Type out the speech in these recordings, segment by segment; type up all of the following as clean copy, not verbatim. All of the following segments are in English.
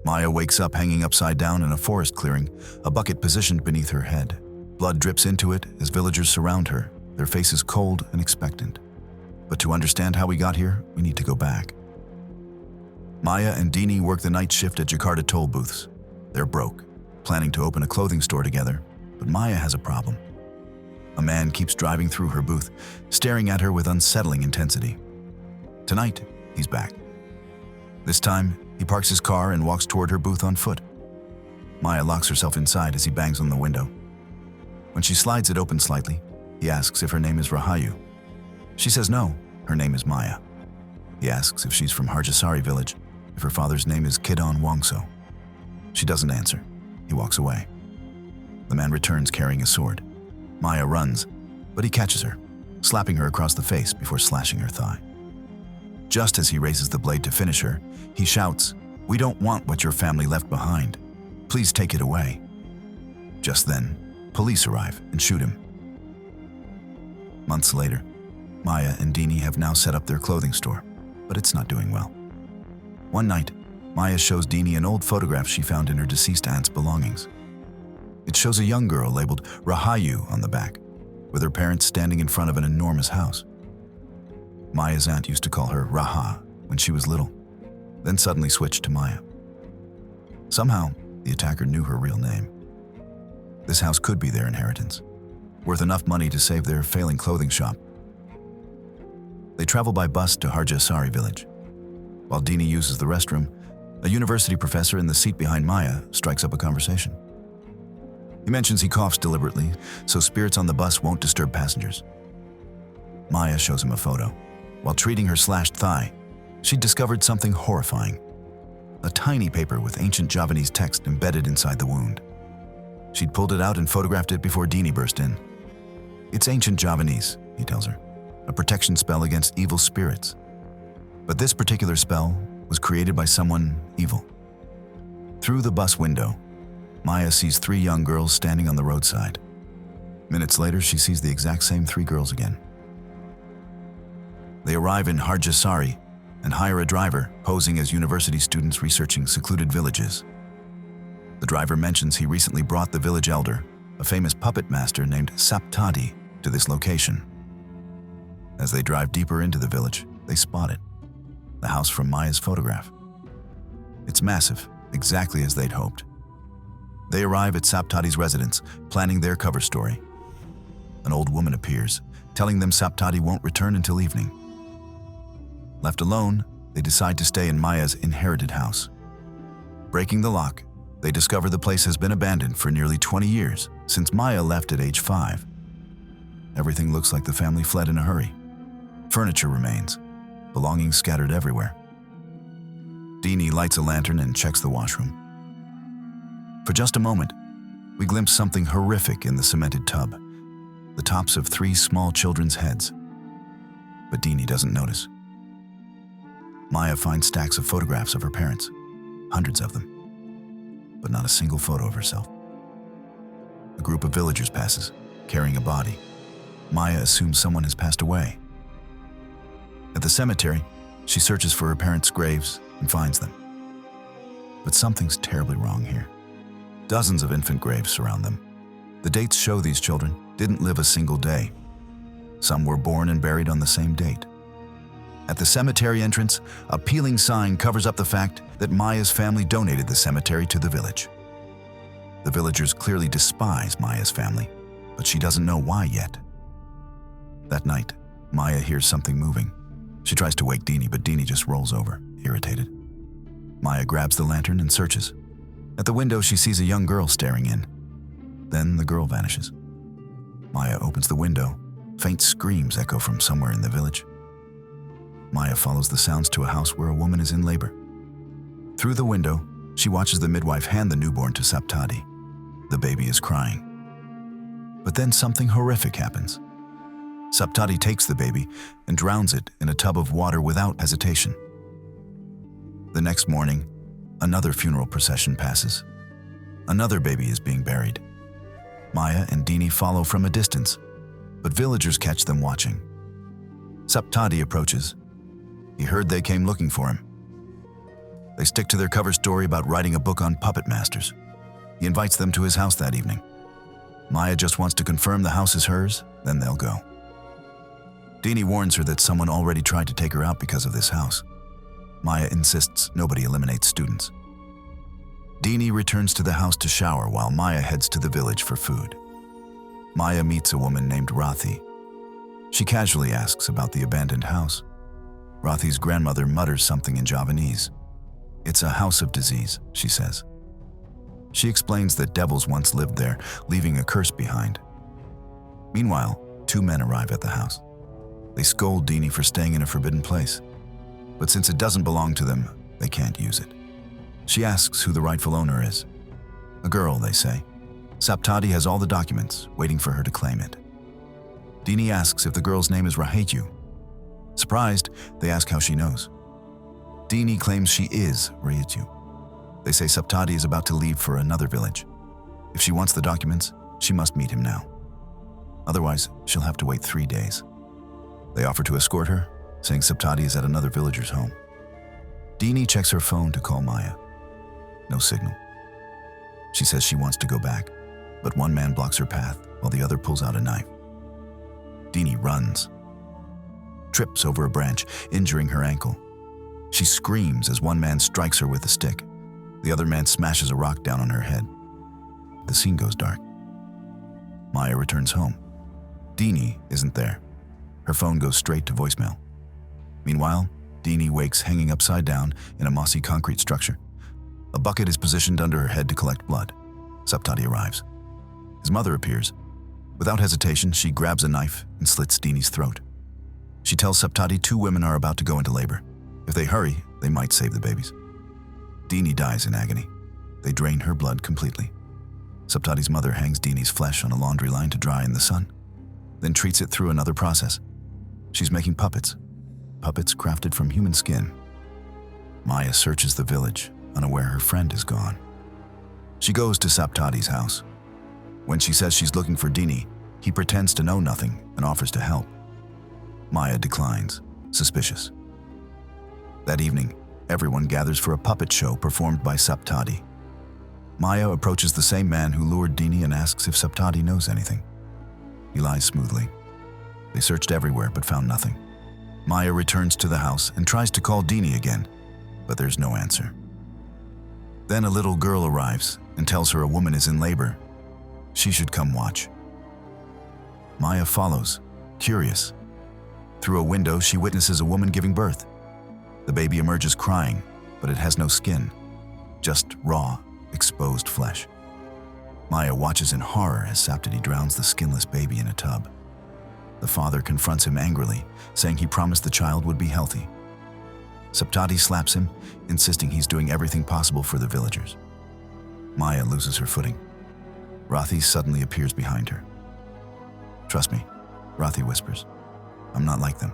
Maya wakes up hanging upside down in a forest clearing, a bucket positioned beneath her head. Blood drips into it as villagers surround her, their faces cold and expectant. But to understand how we got here, we need to go back. Maya and Dini work the night shift at Jakarta toll booths. They're broke, planning to open a clothing store together, but Maya has a problem. A man keeps driving through her booth, staring at her with unsettling intensity. Tonight, he's back. This time, he parks his car and walks toward her booth on foot. Maya locks herself inside as he bangs on the window. When she slides it open slightly, he asks if her name is Rahayu. She says no, her name is Maya. He asks if she's from Harjasari village, if her father's name is Kidon Wongso. She doesn't answer. He walks away. The man returns carrying a sword. Maya runs, but he catches her, slapping her across the face before slashing her thigh. Just as he raises the blade to finish her, he shouts, "We don't want what your family left behind. Please take it away." Just then, police arrive and shoot him. Months later, Maya and Dini have now set up their clothing store, but it's not doing well. One night, Maya shows Dini an old photograph she found in her deceased aunt's belongings. It shows a young girl labeled Rahayu on the back, with her parents standing in front of an enormous house. Maya's aunt used to call her Raha when she was little, then suddenly switched to Maya. Somehow, the attacker knew her real name. This house could be their inheritance, worth enough money to save their failing clothing shop. They travel by bus to Harjasari village. While Dini uses the restroom, a university professor in the seat behind Maya strikes up a conversation. He mentions he coughs deliberately, so spirits on the bus won't disturb passengers. Maya shows him a photo. While treating her slashed thigh, she'd discovered something horrifying. A tiny paper with ancient Javanese text embedded inside the wound. She'd pulled it out and photographed it before Dini burst in. "It's ancient Javanese," he tells her, "a protection spell against evil spirits. But this particular spell was created by someone evil." Through the bus window, Maya sees 3 young girls standing on the roadside. Minutes later, she sees the exact same 3 girls again. They arrive in Harjasari and hire a driver posing as university students researching secluded villages. The driver mentions he recently brought the village elder, a famous puppet master named Saptadi, to this location. As they drive deeper into the village, they spot it, the house from Maya's photograph. It's massive, exactly as they'd hoped. They arrive at Saptadi's residence, planning their cover story. An old woman appears, telling them Saptadi won't return until evening. Left alone, they decide to stay in Maya's inherited house. Breaking the lock, they discover the place has been abandoned for nearly 20 years, since Maya left at age 5. Everything looks like the family fled in a hurry. Furniture remains, belongings scattered everywhere. Dini lights a lantern and checks the washroom. For just a moment, we glimpse something horrific in the cemented tub, the tops of 3 small children's heads. But Dini doesn't notice. Maya finds stacks of photographs of her parents, hundreds of them, but not a single photo of herself. A group of villagers passes, carrying a body. Maya assumes someone has passed away. At the cemetery, she searches for her parents' graves and finds them. But something's terribly wrong here. Dozens of infant graves surround them. The dates show these children didn't live a single day. Some were born and buried on the same date. At the cemetery entrance, a peeling sign covers up the fact that Maya's family donated the cemetery to the village. The villagers clearly despise Maya's family, but she doesn't know why yet. That night, Maya hears something moving. She tries to wake Dini, but Dini just rolls over, irritated. Maya grabs the lantern and searches. At the window, she sees a young girl staring in. Then the girl vanishes. Maya opens the window. Faint screams echo from somewhere in the village. Maya follows the sounds to a house where a woman is in labor. Through the window, she watches the midwife hand the newborn to Saptadi. The baby is crying. But then something horrific happens. Saptadi takes the baby and drowns it in a tub of water without hesitation. The next morning, another funeral procession passes. Another baby is being buried. Maya and Dini follow from a distance, but villagers catch them watching. Saptadi approaches. He heard they came looking for him. They stick to their cover story about writing a book on puppet masters. He invites them to his house that evening. Maya just wants to confirm the house is hers, then they'll go. Dini warns her that someone already tried to take her out because of this house. Maya insists nobody eliminates students. Dini returns to the house to shower while Maya heads to the village for food. Maya meets a woman named Rathi. She casually asks about the abandoned house. Rathi's grandmother mutters something in Javanese. "It's a house of disease," she says. She explains that devils once lived there, leaving a curse behind. Meanwhile, two men arrive at the house. They scold Dini for staying in a forbidden place. But since it doesn't belong to them, they can't use it. She asks who the rightful owner is. A girl, they say. Saptati has all the documents, waiting for her to claim it. Dini asks if the girl's name is Raheju. Surprised, they ask how she knows. Dini claims she is Raheju. They say Saptati is about to leave for another village. If she wants the documents, she must meet him now. Otherwise, she'll have to wait 3 days. They offer to escort her, saying Saptati is at another villager's home. Dini checks her phone to call Maya. No signal. She says she wants to go back, but one man blocks her path while the other pulls out a knife. Dini runs, trips over a branch, injuring her ankle. She screams as one man strikes her with a stick. The other man smashes a rock down on her head. The scene goes dark. Maya returns home. Dini isn't there. Her phone goes straight to voicemail. Meanwhile, Dini wakes hanging upside down in a mossy concrete structure. A bucket is positioned under her head to collect blood. Saptati arrives. His mother appears. Without hesitation, she grabs a knife and slits Dini's throat. She tells Saptati 2 women are about to go into labor. If they hurry, they might save the babies. Dini dies in agony. They drain her blood completely. Saptati's mother hangs Dini's flesh on a laundry line to dry in the sun, then treats it through another process. She's making puppets crafted from human skin. Maya searches the village, unaware her friend is gone. She goes to Saptati's house. When she says she's looking for Dini, he pretends to know nothing and offers to help. Maya declines, suspicious. That evening, everyone gathers for a puppet show performed by Saptati. Maya approaches the same man who lured Dini and asks if Saptati knows anything. He lies smoothly. They searched everywhere but found nothing. Maya returns to the house and tries to call Dini again, but there's no answer. Then a little girl arrives and tells her a woman is in labor. She should come watch. Maya follows, curious. Through a window, she witnesses a woman giving birth. The baby emerges crying, but it has no skin, just raw, exposed flesh. Maya watches in horror as Saptati drowns the skinless baby in a tub. The father confronts him angrily, saying he promised the child would be healthy. Saptati slaps him, insisting he's doing everything possible for the villagers. Maya loses her footing. Rathi suddenly appears behind her. "Trust me," Rathi whispers. "I'm not like them."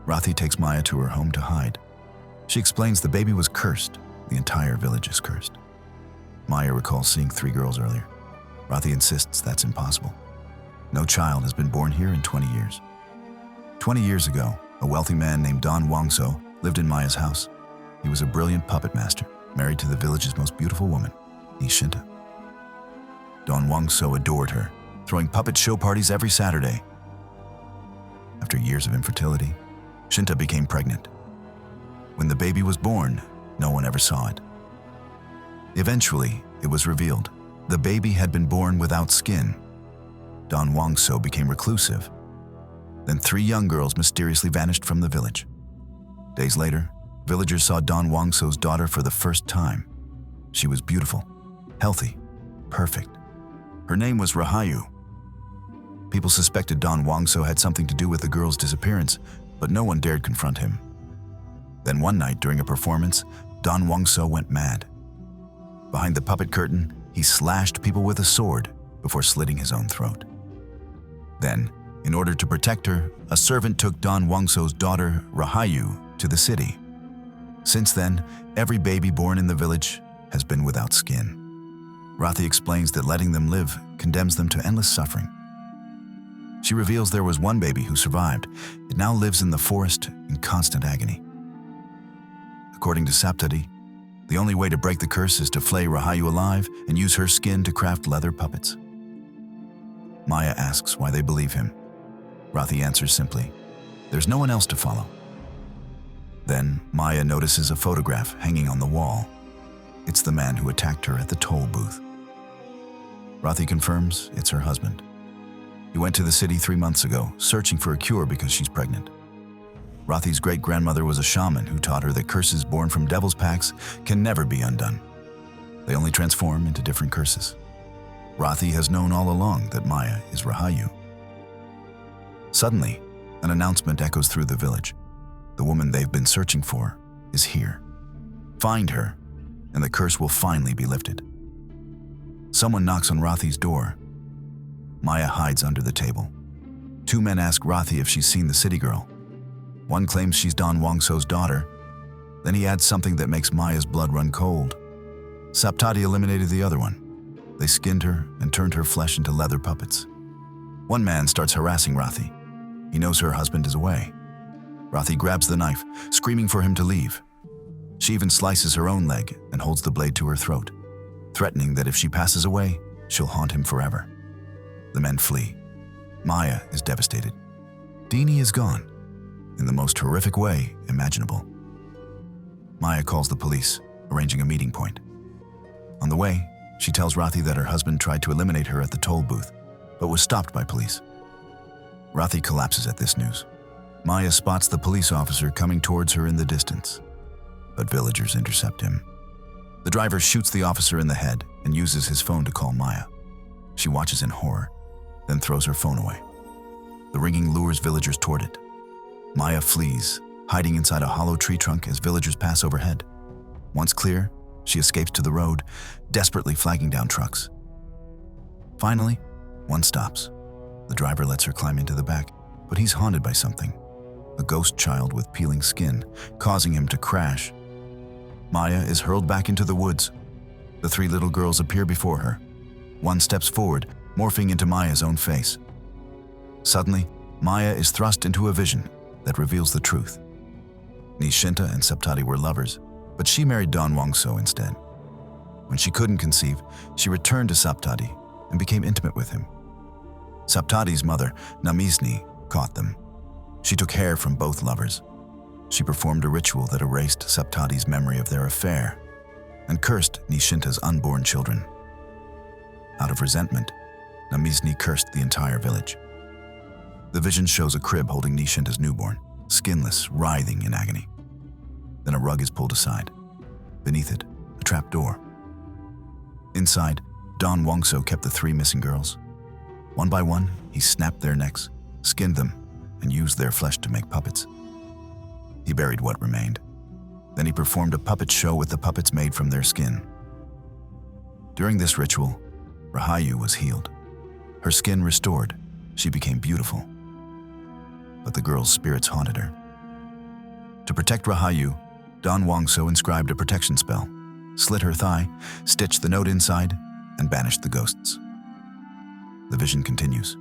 Rathi takes Maya to her home to hide. She explains the baby was cursed. The entire village is cursed. Maya recalls seeing 3 girls earlier. Rathi insists that's impossible. No child has been born here in 20 years. 20 years ago, a wealthy man named Don Wangso lived in Maya's house. He was a brilliant puppet master, married to the village's most beautiful woman, Nishinta. Don Wangso adored her, throwing puppet show parties every Saturday. After years of infertility, Shinta became pregnant. When the baby was born, no one ever saw it. Eventually, it was revealed. The baby had been born without skin. Don Wangso became reclusive. Then 3 young girls mysteriously vanished from the village. Days later, villagers saw Don Wangso's daughter for the first time. She was beautiful, healthy, perfect. Her name was Rahayu. People suspected Don Wangso had something to do with the girl's disappearance, but no one dared confront him. Then one night during a performance, Don Wangso went mad. Behind the puppet curtain, he slashed people with a sword before slitting his own throat. Then, in order to protect her, a servant took Don Wangso's daughter, Rahayu, to the city. Since then, every baby born in the village has been without skin. Rathi explains that letting them live condemns them to endless suffering. She reveals there was one baby who survived. It now lives in the forest in constant agony. According to Saptati, The only way to break the curse is to flay Rahayu alive and use her skin to craft leather puppets. Maya asks why they believe him. Rathi answers simply, "There's no one else to follow." Then Maya notices a photograph hanging on the wall. It's the man who attacked her at the toll booth. Rathi confirms it's her husband. He went to the city 3 months ago, searching for a cure because she's pregnant. Rathi's great-grandmother was a shaman who taught her that curses born from devil's packs can never be undone. They only transform into different curses. Rathi has known all along that Maya is Rahayu. Suddenly, an announcement echoes through the village. The woman they've been searching for is here. Find her, and the curse will finally be lifted. Someone knocks on Rathi's door. Maya hides under the table. 2 men ask Rathi if she's seen the city girl. One claims she's Don Wongso's daughter. Then he adds something that makes Maya's blood run cold. Saptati eliminated the other one. They skinned her and turned her flesh into leather puppets. One man starts harassing Rathi. He knows her husband is away. Rathi grabs the knife, screaming for him to leave. She even slices her own leg and holds the blade to her throat, threatening that if she passes away, she'll haunt him forever. The men flee. Maya is devastated. Dini is gone, in the most horrific way imaginable. Maya calls the police, arranging a meeting point. On the way, she tells Rathi that her husband tried to eliminate her at the toll booth, but was stopped by police. Rathi collapses at this news. Maya spots the police officer coming towards her in the distance, but villagers intercept him. The driver shoots the officer in the head and uses his phone to call Maya. She watches in horror, then throws her phone away. The ringing lures villagers toward it. Maya flees, hiding inside a hollow tree trunk as villagers pass overhead. Once clear, she escapes to the road, desperately flagging down trucks. Finally, one stops. The driver lets her climb into the back, but he's haunted by something. A ghost child with peeling skin, causing him to crash. Maya is hurled back into the woods. The 3 little girls appear before her. One steps forward, morphing into Maya's own face. Suddenly, Maya is thrust into a vision that reveals the truth. Nishinta and Saptati were lovers, but she married Don Wongso instead. When she couldn't conceive, she returned to Saptati and became intimate with him. Saptati's mother, Namisni, caught them. She took hair from both lovers. She performed a ritual that erased Saptati's memory of their affair and cursed Nishinta's unborn children. Out of resentment, Namisni cursed the entire village. The vision shows a crib holding Nishinta's newborn, skinless, writhing in agony. Then a rug is pulled aside. Beneath it, a trap door. Inside, Don Wongso kept the 3 missing girls. One by one, he snapped their necks, skinned them, and used their flesh to make puppets. He buried what remained. Then he performed a puppet show with the puppets made from their skin. During this ritual, Rahayu was healed. Her skin restored, she became beautiful. But the girl's spirits haunted her. To protect Rahayu, Don Wongso inscribed a protection spell, slit her thigh, stitched the note inside, and banished the ghosts. The vision continues.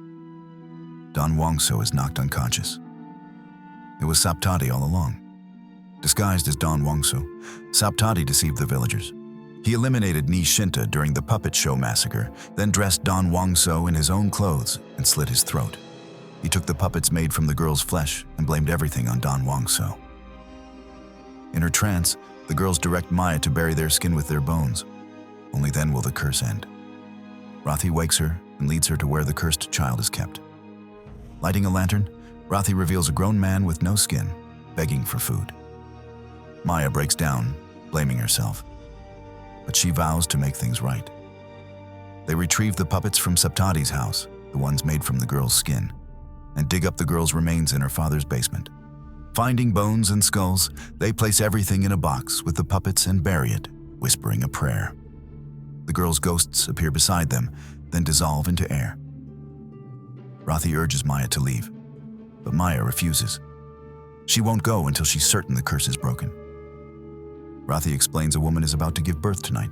Don Wongso is knocked unconscious. It was Saptati all along. Disguised as Don Wongso, Saptati deceived the villagers. He eliminated Nishinta during the puppet show massacre, then dressed Don Wongso in his own clothes and slit his throat. He took the puppets made from the girl's flesh and blamed everything on Don Wongso. In her trance, the girls direct Maya to bury their skin with their bones. Only then will the curse end. Rathi wakes her and leads her to where the cursed child is kept. Lighting a lantern, Rathi reveals a grown man with no skin, begging for food. Maya breaks down, blaming herself. But she vows to make things right. They retrieve the puppets from Saptati's house, the ones made from the girl's skin, and dig up the girl's remains in her father's basement. Finding bones and skulls, they place everything in a box with the puppets and bury it, whispering a prayer. The girl's ghosts appear beside them, then dissolve into air. Rathi urges Maya to leave, but Maya refuses. She won't go until she's certain the curse is broken. Rathi explains a woman is about to give birth tonight.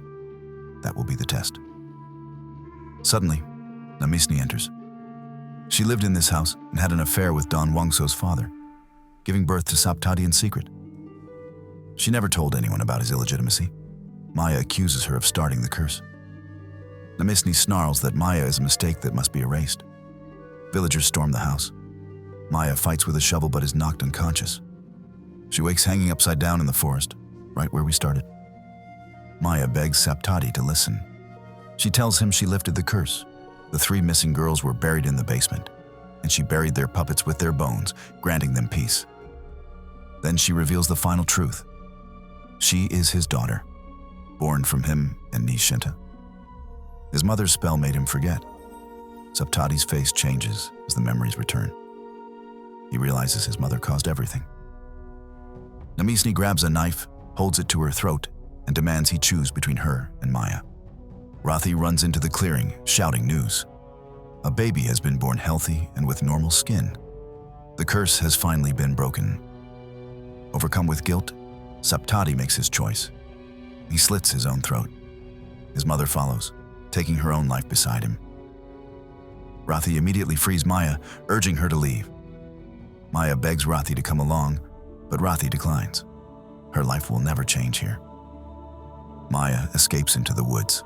That will be the test. Suddenly, Namisni enters. She lived in this house and had an affair with Don Wongso's father, giving birth to Saptati in secret. She never told anyone about his illegitimacy, Maya accuses her of starting the curse. Namisni snarls that Maya is a mistake that must be erased. Villagers storm the house. Maya fights with a shovel but is knocked unconscious. She wakes hanging upside down in the forest, right where we started. Maya begs Saptati to listen. She tells him she lifted the curse. The 3 missing girls were buried in the basement, and she buried their puppets with their bones, granting them peace. Then she reveals the final truth. She is his daughter, born from him and Nishinta. His mother's spell made him forget. Saptati's face changes as the memories return. He realizes his mother caused everything. Namisni grabs a knife, holds it to her throat, and demands he choose between her and Maya. Rathi runs into the clearing, shouting news. A baby has been born healthy and with normal skin. The curse has finally been broken. Overcome with guilt, Saptati makes his choice. He slits his own throat. His mother follows, taking her own life beside him. Rathi immediately frees Maya, urging her to leave. Maya begs Rathi to come along, but Rathi declines. Her life will never change here. Maya escapes into the woods.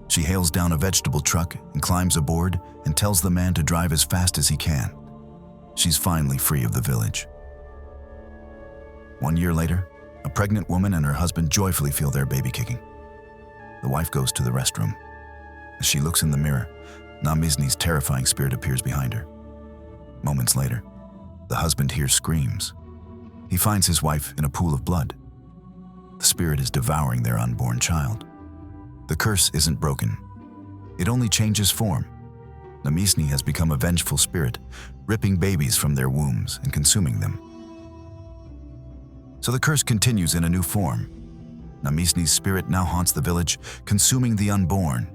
She hails down a vegetable truck and climbs aboard and tells the man to drive as fast as he can. She's finally free of the village. 1 year later, a pregnant woman and her husband joyfully feel their baby kicking. The wife goes to the restroom. As she looks in the mirror, Namisni's terrifying spirit appears behind her. Moments later, the husband hears screams. He finds his wife in a pool of blood. The spirit is devouring their unborn child. The curse isn't broken. It only changes form. Namisni has become a vengeful spirit, ripping babies from their wombs and consuming them. So the curse continues in a new form. Namisni's spirit now haunts the village, consuming the unborn.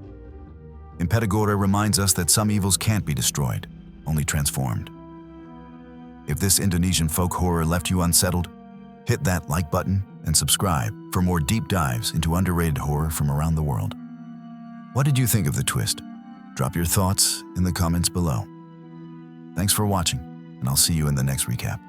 Impetigore reminds us that some evils can't be destroyed, only transformed. If this Indonesian folk horror left you unsettled, hit that like button and subscribe for more deep dives into underrated horror from around the world. What did you think of the twist? Drop your thoughts in the comments below. Thanks for watching, and I'll see you in the next recap.